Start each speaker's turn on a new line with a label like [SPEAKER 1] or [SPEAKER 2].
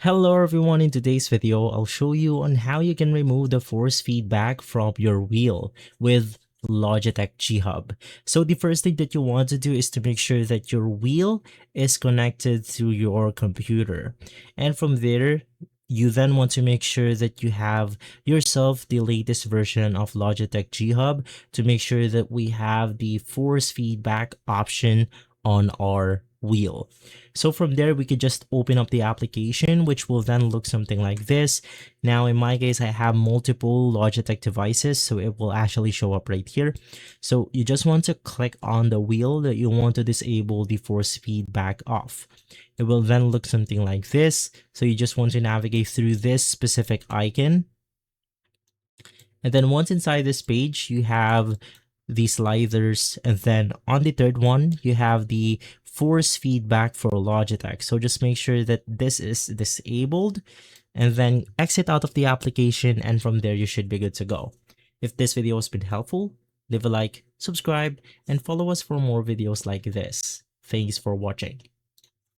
[SPEAKER 1] Hello everyone, in today's video, I'll show you on how you can remove the force feedback from your wheel with Logitech G Hub. So the first thing that you want to do is to make sure that your wheel is connected to your computer. And from there, you then want to make sure that you have yourself the latest version of Logitech G Hub to make sure that we have the force feedback option on our wheel. So from there, we could just open up the application, which will then look something like this. Now, in my case, I have multiple Logitech devices, so it will actually show up right here. So you just want to click on the wheel that you want to disable the force feedback off. It will then look something like this. So you just want to navigate through this specific icon. And then once inside this page, you have the sliders, and then on the third one you have the force feedback for Logitech. So just make sure that this is disabled and then exit out of the application, and from there you should be good to go. If this video has been helpful, leave a like, subscribe, and follow us for more videos like this. Thanks for watching.